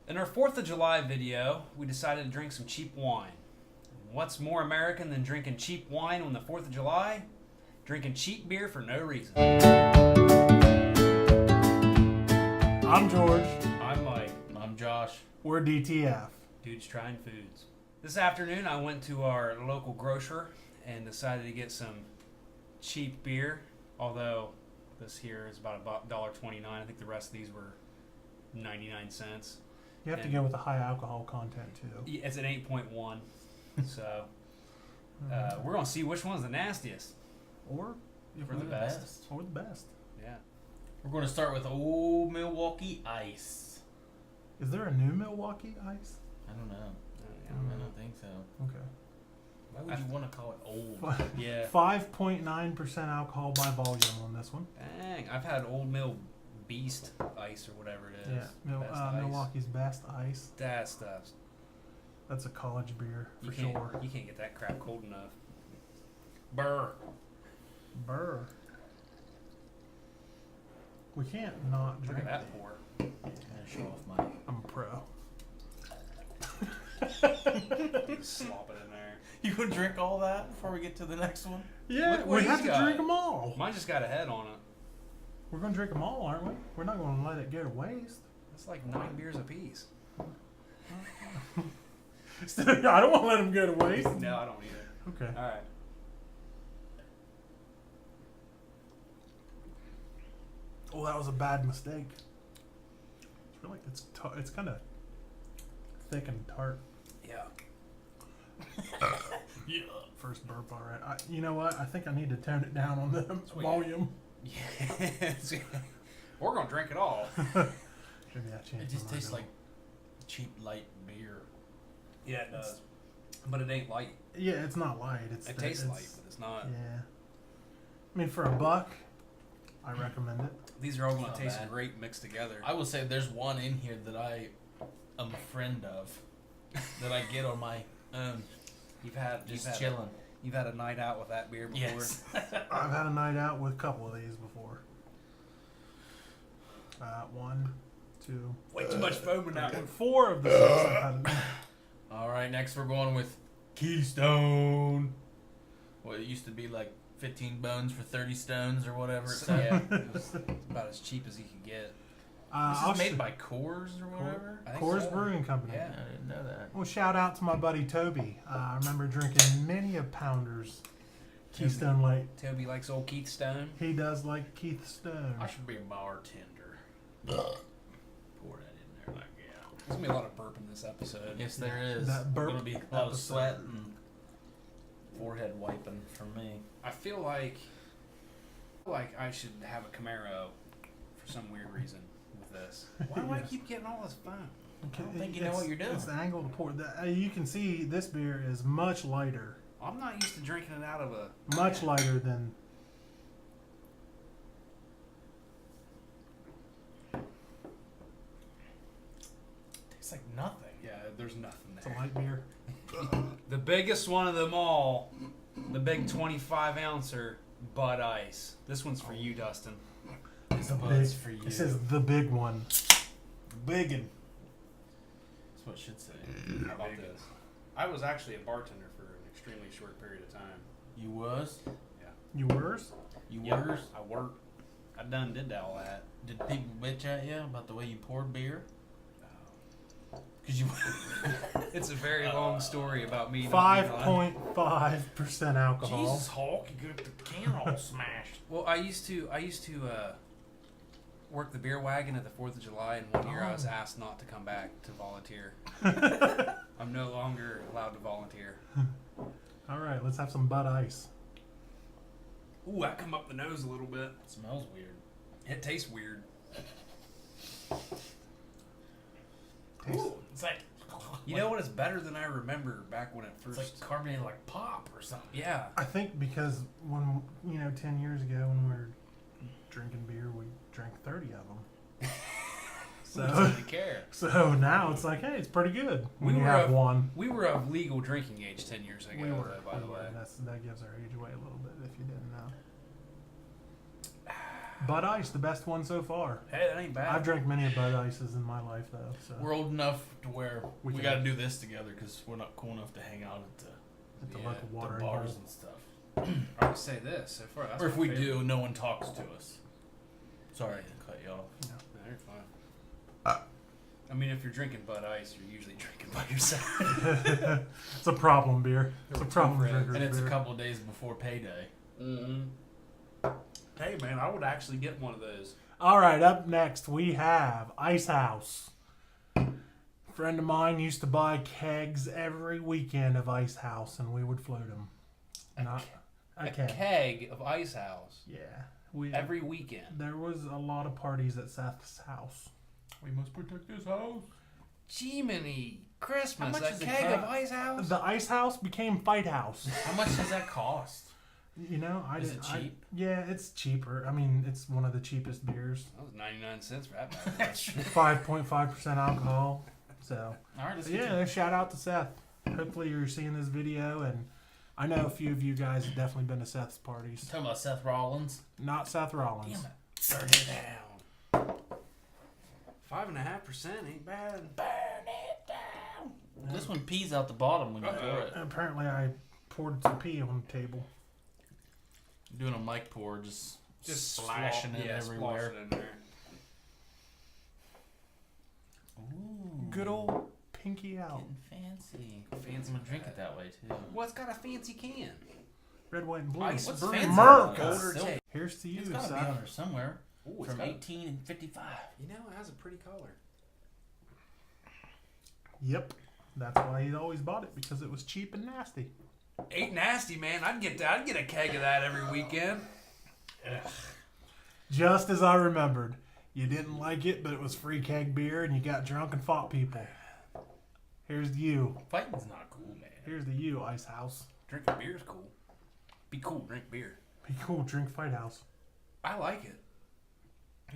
In our 4th of July video, we decided to drink some cheap wine. What's more American than drinking cheap wine on the 4th of July? Drinking cheap beer for no reason. I'm George. I'm Mike. I'm Josh. We're DTF. Dudes Trying Foods. This afternoon I went to our local grocer and decided to get some cheap beer, although this here is about $1.29. I think the rest of these were 99 cents. You have to go with the high alcohol content too. It's an 8.1. So we're going to see which one's the nastiest. Or For the best. Or the best. Yeah. We're going to start with Old Milwaukee Ice. Is there a new Milwaukee Ice? I don't know. I don't think so. Okay. Why would you want to call it old? Yeah. 5.9% alcohol by volume on this one. Dang, I've had Old Mill Beast Ice or whatever it is. Yeah, Best ice. Milwaukee's Best Ice. That stuff. That's a college beer for You sure. can't get that crap cold enough. Burr. Burr. We can't not Look drink. at that pour. I'm gonna show off my. I'm a pro. Slop it in there. You would drink all that before we get to the next one? Yeah, Look what we have he's to got. drink them all. Mine just got a head on it. We're going to drink them all, aren't we? We're not going to let it go to waste. It's like 9 beers apiece. I don't want to let them go to waste. No, I don't either. Okay. All right. Oh, that was a bad mistake. I feel like it's kind of thick and tart. Yeah. Yeah. First burp, all right. You know what? I think I need to tone it down on the Sweet. volume. Yes. We're gonna drink it all. Maybe I changed It just my tastes mind. like cheap light beer. Yeah, it does. But it ain't light. Yeah, it's not light. It tastes light, but it's not. Yeah. I mean, for $1, I recommend it. These are all gonna Not taste bad. great mixed together. I will say there's one in here that I am a friend of that I get on my own. Just chilling. You've had a night out with that beer before. Yes. I've had a night out with a couple of these before. 1, 2, Way too much foam in that one. 4 of the 6 I've had. All right, next we're going with Keystone. Well, it used to be like 15 bones for 30 stones or whatever. It said. Yeah, it was about as cheap as you could get. This is made by Coors or whatever. I think Coors so. Brewing Company. Yeah. I didn't know that. Well, shout out to my buddy Toby. I remember drinking many of Pounder's Keystone Light. Toby likes old Keith Stone. He does like Keith Stone. I should be a bartender. Pour that in there like There's gonna be a lot of burp in this episode. Yes, there is. That burp Gonna be a lot of episode. sweat and forehead wiping from me. I feel like I should have a Camaro for some weird reason with this. Why do I keep getting all this foam? I don't think you know what you're doing. It's the angle to pour. You can see this beer is much lighter. I'm not used to drinking it out of a. Much lighter than. Tastes like nothing. Yeah, there's nothing It's a there. light beer. The biggest one of them all, the big 25 ouncer Bud Ice. This one's for you, Dustin. This The one's big- for you. It says the big one. Biggin. That's what it should say. How about this? I was actually a bartender for an extremely short period of time. You was? You worse? You Yep, were? I worked. I done did all that. Did people bitch at you about the way you poured beer? Because you. It's a very long story about me. not being on- 5.5% alcohol. Jesus, Hulk, you got the can all smashed. Well, I used to work the beer wagon at the 4th of July, and one year I was asked not to come back to volunteer. I'm no longer allowed to volunteer. All right, let's have some Bud Ice. Ooh, I come up the nose a little bit. It smells weird. It tastes weird. Ooh, it's like. You know what? It's better than I remember back when it It's first. like carbonated like pop or something. Yeah. I think because when 10 years ago when we were drinking beer, we drank 30 of them. Who doesn't care? So now it's like, hey, it's pretty good when We you were have of- one. We were of legal drinking age 10 years ago, We were. though, by the way. That gives our age away a little bit if you didn't know. Bud Ice, the best one so far. Hey, that ain't bad. I've drank many of Bud Ices in my life, though. So We're old enough to where We we can- got to do this together because we're not cool enough to hang out at at the Yeah, local the watering bars hole. and stuff. I would say this so far. That's Or if my we favorite. do, no one talks to us. Sorry to cut you off. No, you're fine. I mean, if you're drinking Bud Ice, you're usually drinking by yourself. It's a problem beer. It's a Two problem friends. drinker's And it's beer. a couple of days before payday. Mm-hmm. Hey, man, I would actually get one of those. All right, up next we have Ice House. A friend of mine used to buy kegs every weekend of Ice House, and we would float them. Not a A keg. keg of Ice House Yeah, we every weekend. There was a lot of parties at Seth's house. We must protect this house. Jiminy Christmas! How much A is a keg keg? of Ice House? The Ice House became Fight House. How much does that cost? You know, Is it cheap? Yeah, it's cheaper. I mean, it's one of the cheapest beers. That was 99 cents for that bad boy. 5.5% alcohol. So, All right, let's but get yeah, shout out to Seth. Hopefully you're seeing this video, and I know a few of you guys have definitely been to Seth's parties. talking about Seth Rollins. Not Seth Rollins. Damn it. Burn it down. 5.5% ain't bad. Burn it down. This one pees out the bottom when you pour it. Apparently I poured some pee on the table. Doing a mic pour, just Splashing it everywhere. in there. Ooh, Good old pinky out. getting fancy. Fancy I'm gonna drink it that way too. Well, it's got a fancy can. Red, white, and blue. Ice What's Burn fancy? America. about it? Older Silver. tape. Here's to you, It's gotta be Seth. on there somewhere. Ooh, it's From got, 1855. you know, it has a pretty color. Yep. That's why he always bought it, because it was cheap and nasty. Ain't nasty, man. I'd get a keg of that every weekend. Just as I remembered. You didn't like it, but it was free keg beer, and you got drunk and fought people. Here's to you. Fighting's not cool, man. Here's to you, Ice House. Drinking beer's cool. Be cool, drink beer. Be cool, drink Fight House. I like it.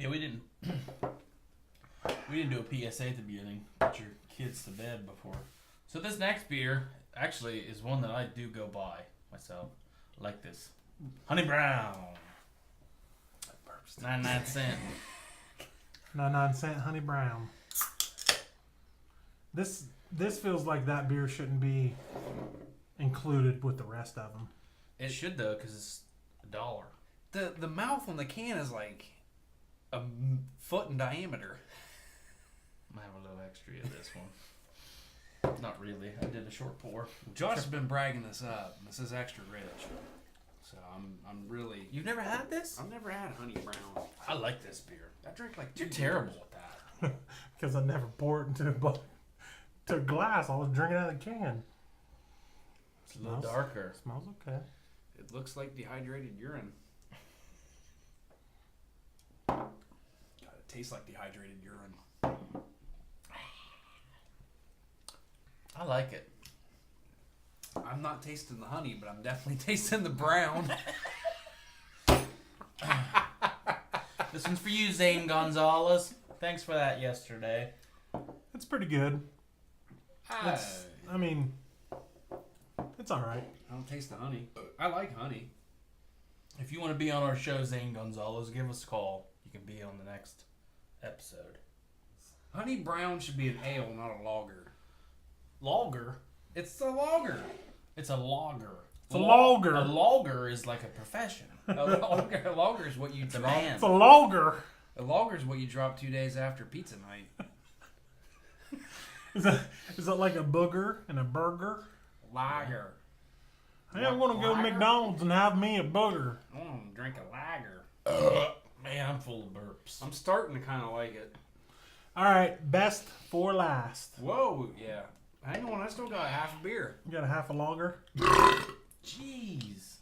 Yeah, we didn't do a PSA at the beginning. Put your kids to bed before. So this next beer actually is one that I do go buy myself. I like this. Honey Brown. 99 cents. 99-cent Honey Brown. This feels like that beer shouldn't be included with the rest of them. It should though, because it's $1. The mouth on the can is like a foot in diameter. Might have a little extra of this one. Not really. I did a short pour. Josh has been bragging this up. This is extra rich. So I'm really. You've never had this? I've never had Honey Brown. I like this beer. I drink like 2 You're terrible beers. with that. Because I never poured it to a glass. I was drinking out of the can. It's a little Smells- darker. Smells okay. It looks like dehydrated urine. God, it tastes like dehydrated urine. I like it. I'm not tasting the honey, but I'm definitely tasting the brown. This one's for you, Zane Gonzalez. Thanks for that yesterday. It's pretty good. It's, I mean, it's all right. I don't taste the honey. I like honey. If you want to be on our show, Zane Gonzalez, give us a call. You can be on the next episode. Honey brown should be an ale, not a lager. Lager? It's a lager. It's a lager. It's a lager. A lager is like a profession. A lager is what you It's a drop. man. It's a lager. A lager is what you drop 2 days after pizza night. Is that like a booger and a burger? Lager. Hey, I'm gonna go to Lager? McDonald's and have me a booger. I want to drink a lager. Man, I'm full of burps. I'm starting to kind of like it. All right, best for last. Whoa, yeah. Hang on, I still got half a beer. You got a half a lager? Jeez.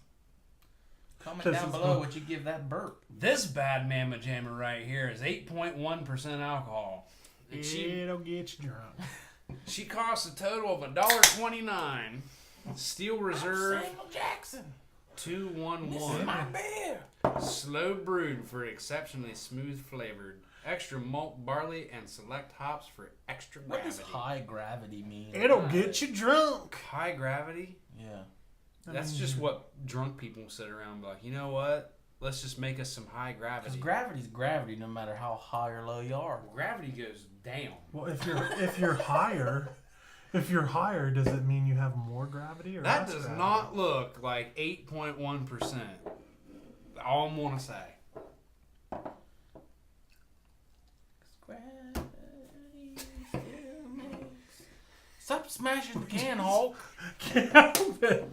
Comment This down is below the- what you give that burp. This bad mamma jammer right here is 8.1% alcohol. And It'll get you drunk. she costs a total of $1.29. Steel Reserve Samuel Jackson. 211. beer. Slow brewed for exceptionally smooth flavored. Extra malt barley and select hops for extra What gravity. does high gravity mean? It'll get you drunk. High gravity? Yeah. That's just what drunk people sit around and be like, you know what? let's just make us some high Because gravity. gravity's gravity, no matter how high or low you are. Gravity goes down. Well, if you're higher, does it mean you have more gravity or That less does gravity? not look like 8.1%. All I'm gonna say. Gravity still makes- Stop smashing the can, Hulk. Can't help it.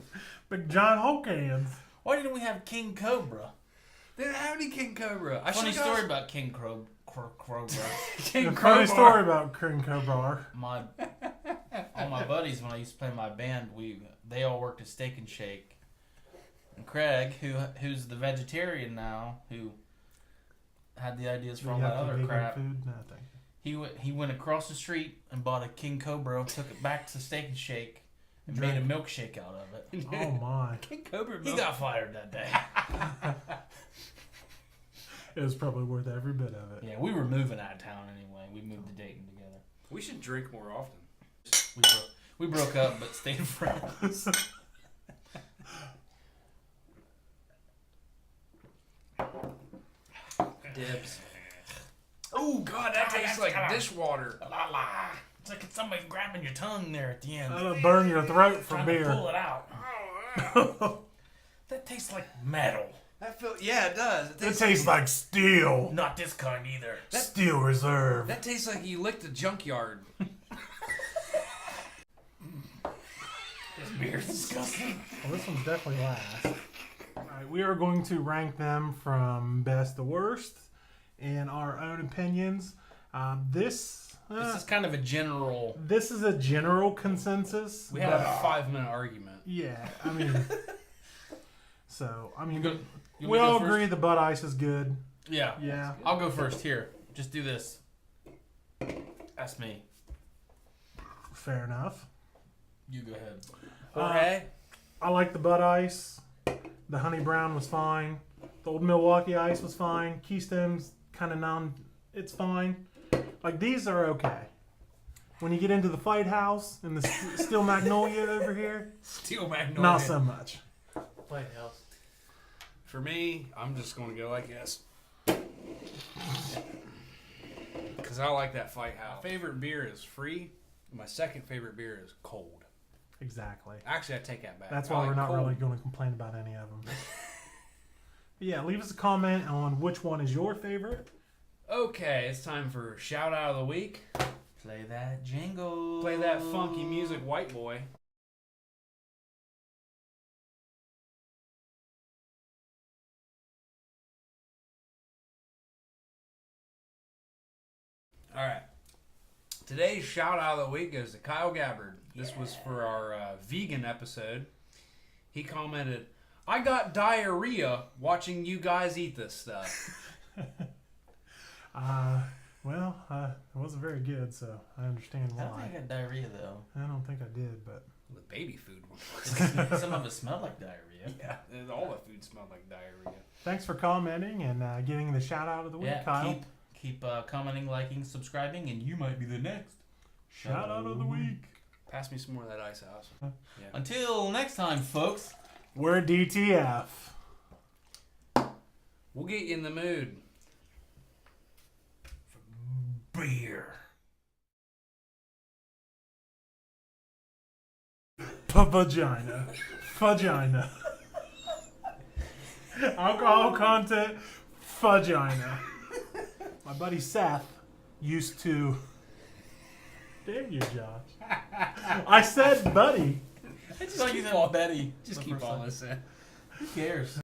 Big John Hulk hands. Why didn't we have King Cobra? They didn't have any King Cobra. Funny story about King Cobra. King A funny Crowbar. story about King Cobra. All my buddies, when I used to play in my band, they all worked at Steak and Shake. And Craig, who's the vegetarian now, who had the ideas for all You that have the other vegan crap, Food? No, thank you. he went across the street and bought a King Cobra, took it back to Steak and Shake, and Drank. made a milkshake out of it. Oh my! King Cobra. He got fired that day. It was probably worth every bit of it. Yeah, we were moving out of town anyway. We moved to Dayton together. We should drink more often. We broke up, but stayed friends. Dibs. Oh God, that tastes like dishwater. La la. It's like somebody grabbing your tongue there at the end. That'll burn your throat for Trying beer. to pull it out. That tastes like metal. Yeah, it does. It tastes like steel. Not this kind either. Steel Reserve. That tastes like you licked a junkyard. This beer's disgusting. Well, this one's definitely last. Alright, we are going to rank them from best to worst in our own opinions. This This is kind of a general. this is a general consensus. We had but- a 5-minute argument. yeah, I mean, so I mean, You we wanna go all first? agree the Bud Ice is good. Yeah. Yeah, I'll go first. Here. Just do this. That's me. fair enough. You go ahead. Jorge? I like the Bud Ice. The Honey Brown was fine. The Old Milwaukee Ice was fine. Keystone's kind of it's fine. Like, these are okay. When you get into the Fight House and the Steel Magnolia over here, Steel Magnolia. not so much. White House. For me, I'm just going to go like this. Because I like that Fight House. My favorite beer is free. My second favorite beer is cold. Exactly. Actually, I take that back. That's I why like we're not cold. really going to complain about any of them. Yeah, leave us a comment on which one is your favorite. Okay, it's time for shout out of the week. Play that jingle. Play that funky music, white boy. All right. Today's shout out of the week goes to Kyle Gabbard. This was for our vegan episode. He commented, "I got diarrhea watching you guys eat this stuff." Well, it wasn't very good, so I understand I don't why. think I got diarrhea though. I don't think I did, but The baby food one. Some of it smelled like diarrhea. Yeah, all the food smelled like diarrhea. thanks for commenting and getting the shout out of the week, Yeah, Kyle. keep commenting, liking, subscribing, and you might be the next Shout out of the week. Pass me some more of that ice house. Yeah. Until next time, folks. We're DTF. We'll get you in the mood. Beer. Vagina. Vagina. Alcohol content. Vagina. My buddy Seth used to. Damn you, Josh. I said buddy. It's like you said Betty. Just the keep first all time. this in. Who cares?